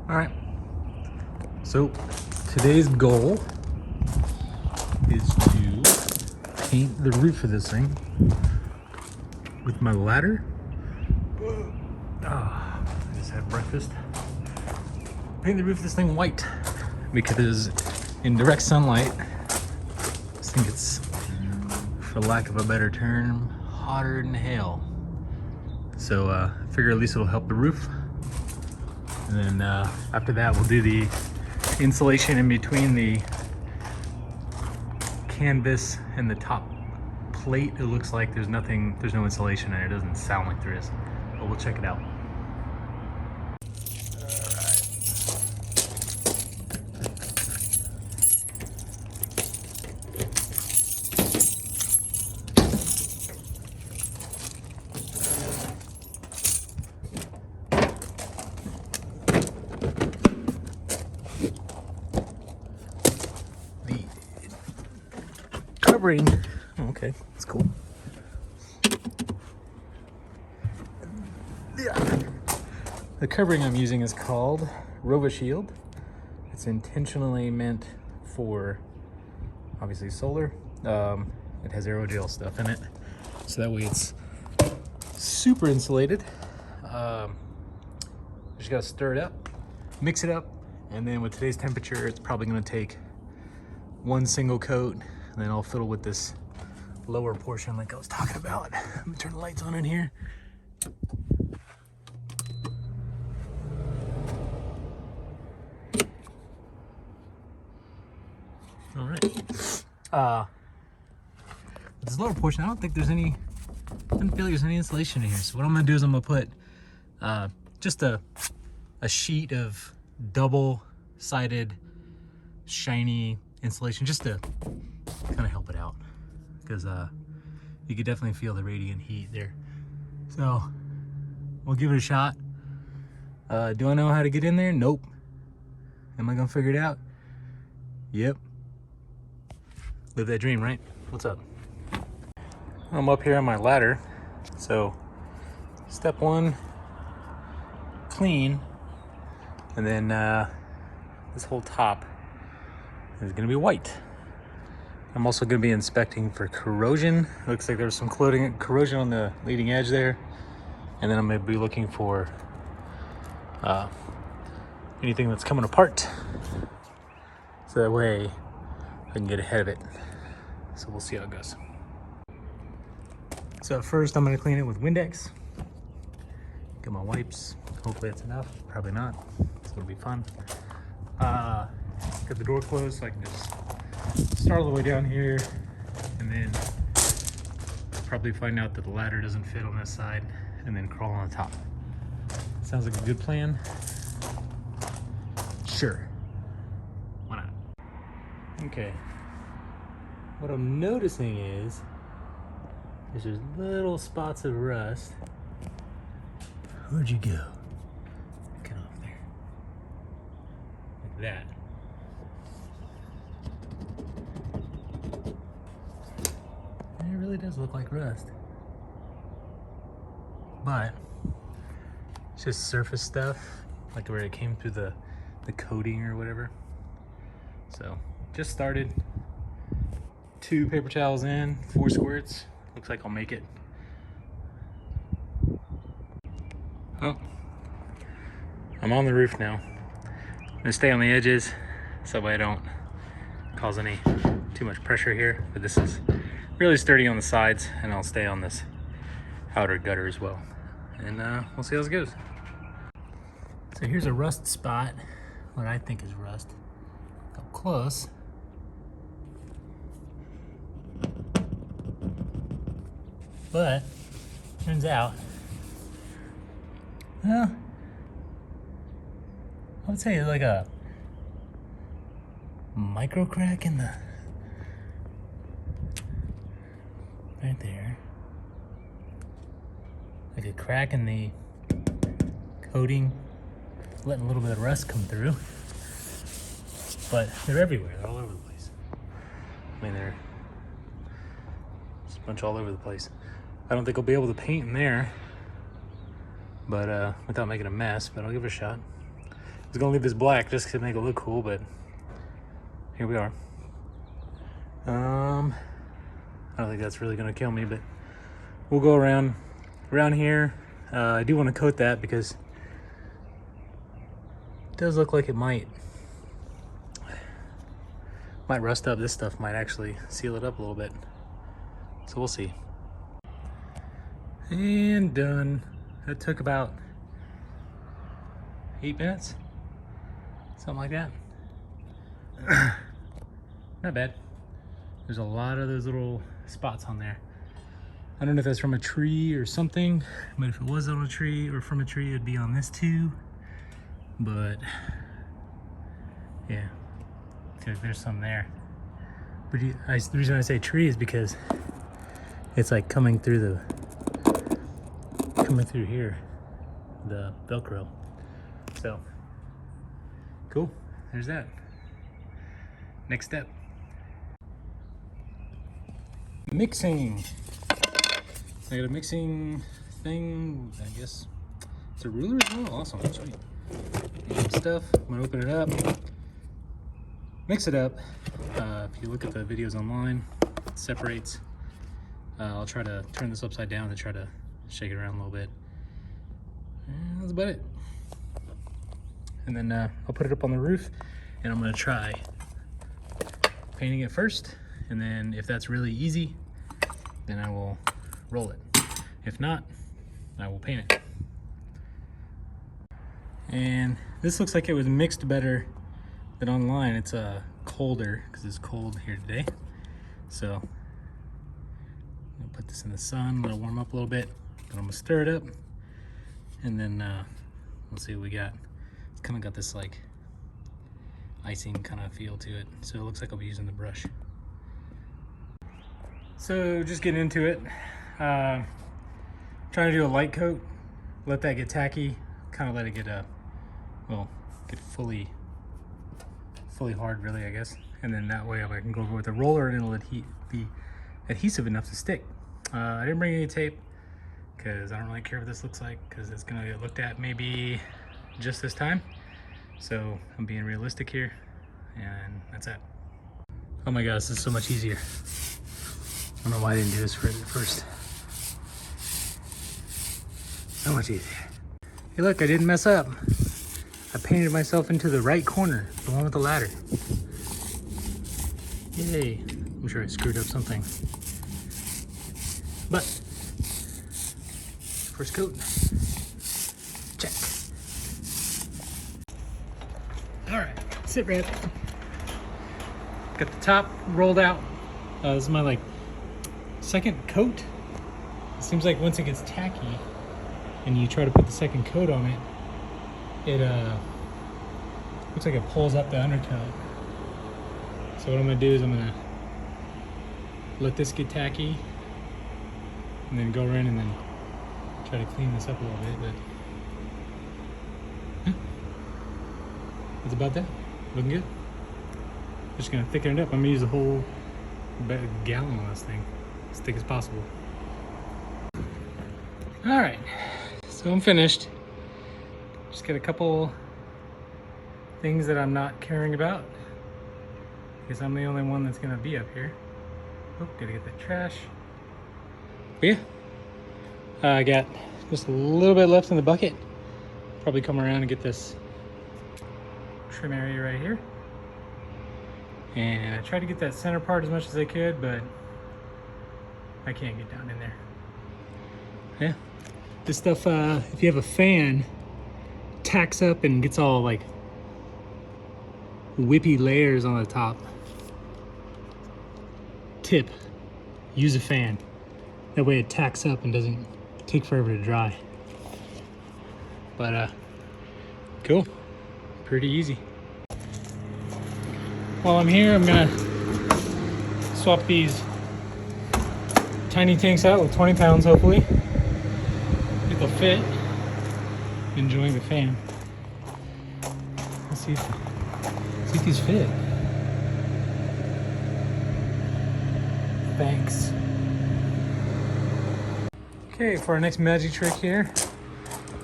All right, so today's goal is to paint the roof of this thing with my ladder. I just had breakfast. Paint the roof of this thing white because in direct sunlight, this thing gets, for lack of a better term, hotter than hell. So I figure at least it'll help the roof. And then after that, we'll do the insulation in between the canvas and the top plate. It looks like there's no insulation in it. It doesn't sound like there is, but we'll check it out. Covering, okay, that's cool. The covering I'm using is called Rova Shield. It's intentionally meant for, obviously, solar. It has aerogel stuff in it, so that way it's super insulated. Just gotta stir it up, mix it up, and then with today's temperature, it's probably gonna take one single coat. And then I'll fiddle with this lower portion like I was talking about. Let me turn the lights on in here. All right. This lower portion, I don't think there's any, I don't feel like there's any insulation in here. So what I'm gonna do is I'm gonna put just a sheet of double-sided shiny insulation just to kind of help it out, because you could definitely feel the radiant heat there. So we'll give it a shot. Do I know how to get in there? Nope. Am I gonna figure it out? Yep. Live that dream, right? What's up? I'm up here on my ladder. So step one, clean, and then this whole top is gonna be white. I'm also going to be inspecting for corrosion. It looks like there's some corrosion on the leading edge there. And then I'm going to be looking for anything that's coming apart. So that way I can get ahead of it. So we'll see how it goes. So at first I'm going to clean it with Windex. Get my wipes. Hopefully that's enough. Probably not. So it'll be fun. Get the door closed so I can just start all the way down here, and then probably find out that the ladder doesn't fit on this side, and then crawl on the top. Sounds like a good plan. Sure. Why not? Okay. What I'm noticing is there's little spots of rust. Where'd you go? Get off there. Like that. It really does look like rust, but it's just surface stuff, like where it came through the coating or whatever. So just started, 2 paper towels in, 4 squirts. Looks like I'll make it. Oh, I'm on the roof now. I'm gonna stay on the edges so that way I don't cause any too much pressure here, but this is really sturdy on the sides, and I'll stay on this outer gutter as well. And we'll see how this goes. So here's a rust spot, what I think is rust. Up close. But turns out, well, I would say it's like a micro crack in the right there, like a crack in the coating, letting a little bit of rust come through. But they're everywhere. They're all over the place. I mean, they're just a bunch all over the place. I don't think I'll be able to paint in there, but without making a mess. But I'll give it a shot. was gonna leave this black just to make it look cool, but here we are. I don't think that's really gonna kill me, but we'll go around here. I do want to coat that because it does look like it might rust up. This stuff might actually seal it up a little bit, so we'll see. And done. That took about 8 minutes, something like that. Not bad. There's a lot of those little spots on there. I don't know if that's from a tree or something, but if it was on a tree or from a tree, it'd be on this too. But yeah, there's some there. But the reason I say tree is because it's like coming through here, the Velcro. So cool. There's that. Next step. Mixing. I got a mixing thing, I guess. It's a ruler as well. Awesome. Sweet. Stuff. I'm gonna open it up, mix it up. If you look at the videos online, it separates. I'll try to turn this upside down and try to shake it around a little bit. And that's about it. And then I'll put it up on the roof, and I'm gonna try painting it first. And then if that's really easy, then I will roll it. If not, I will paint it. And this looks like it was mixed better than online. It's colder because it's cold here today. So I'll put this in the sun, let it warm up a little bit. Then I'm gonna stir it up, and then we'll see what we got. It's kind of got this like icing kind of feel to it. So it looks like I'll be using the brush. So just getting into it. Trying to do a light coat, let that get tacky, kind of let it get get fully hard really, I guess. And then that way I can go over with a roller and it'll be adhesive enough to stick. I didn't bring any tape because I don't really care what this looks like, because it's gonna get looked at maybe just this time. So I'm being realistic here, and that's it. Oh my gosh, this is so much easier. I don't know why I didn't do this first. So much easier. Hey look, I didn't mess up. I painted myself into the right corner, the one with the ladder. Yay. I'm sure I screwed up something. But, first coat, check. All right, sit rep. Got the top rolled out. This is my second coat. It seems like once it gets tacky and you try to put the second coat on it, it looks like it pulls up the undercoat. So what I'm gonna do is I'm gonna let this get tacky and then go in and then try to clean this up a little bit, but that's about that. Looking good. Just gonna thicken it up. I'm gonna use the whole gallon on this thing, as thick as possible. All right, so I'm finished. Just got a couple things that I'm not caring about, because I'm the only one that's gonna be up here. Oh, gotta get that trash. But yeah, I got just a little bit left in the bucket. Probably come around and get this trim area right here. And I tried to get that center part as much as I could, but I can't get down in there. Yeah, this stuff, if you have a fan, tacks up and gets all like whippy layers on the top. Tip, use a fan. That way it tacks up and doesn't take forever to dry. But cool, pretty easy. While I'm here, I'm gonna swap these tiny tanks out with 20 pounds, hopefully. Think they'll fit. Enjoying the fan. Let's see if these fit. Thanks. Okay, for our next magic trick here,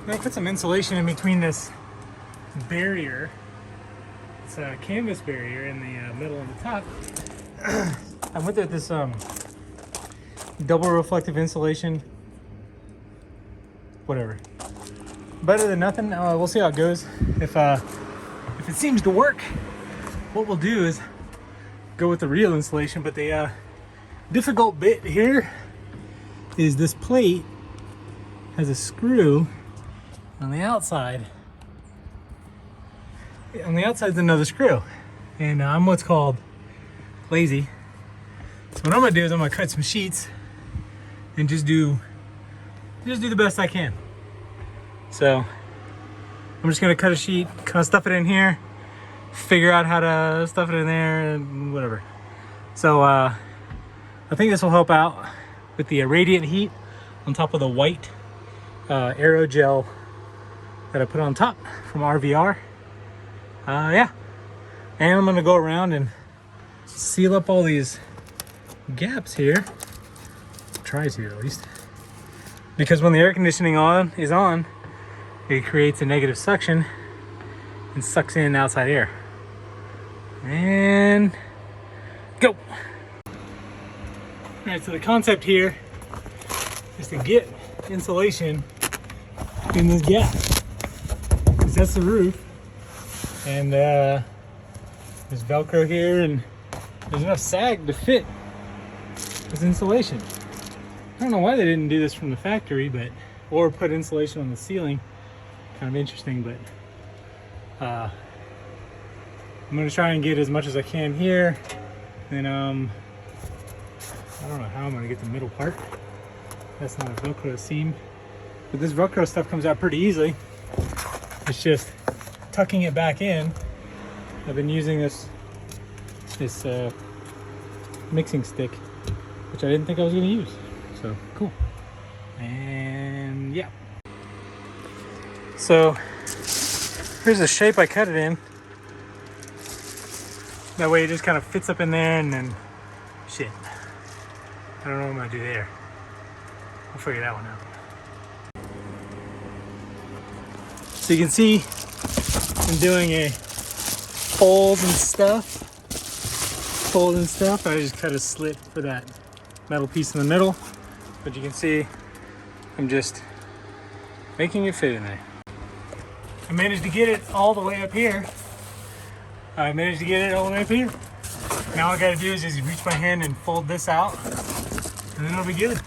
I'm gonna put some insulation in between this barrier. It's a canvas barrier in the middle and the top. I went with this double reflective insulation. Whatever. Better than nothing. We'll see how it goes. If it seems to work, what we'll do is go with the real insulation. But the difficult bit here is this plate has a screw on the outside. On the outside is another screw, and I'm what's called lazy. So what I'm gonna do is I'm gonna cut some sheets and just do the best I can. So I'm just gonna cut a sheet, kind of stuff it in here, figure out how to stuff it in there, and whatever. So I think this will help out with the radiant heat on top of the white aerogel that I put on top from RVR. Yeah, and I'm gonna go around and seal up all these gaps here. Try to, at least, because when the air conditioning is on, it creates a negative suction and sucks in outside air. And go. All right, so the concept here is to get insulation in this gap, because that's the roof, and there's Velcro here, and there's enough sag to fit this insulation. I don't know why they didn't do this from the factory, or put insulation on the ceiling. Kind of interesting, but I'm gonna try and get as much as I can here. And I don't know how I'm gonna get the middle part. That's not a Velcro seam, but this Velcro stuff comes out pretty easily. It's just tucking it back in. I've been using this mixing stick, which I didn't think I was gonna use. So cool. And yeah. So here's the shape I cut it in. That way it just kind of fits up in there, and then shit. I don't know what I'm gonna do there. I'll figure that one out. So you can see I'm doing a fold and stuff. I just cut a slit for that metal piece in the middle. But you can see I'm just making it fit in there. I managed to get it all the way up here. Now all I gotta do is just reach my hand and fold this out, and then it'll be good.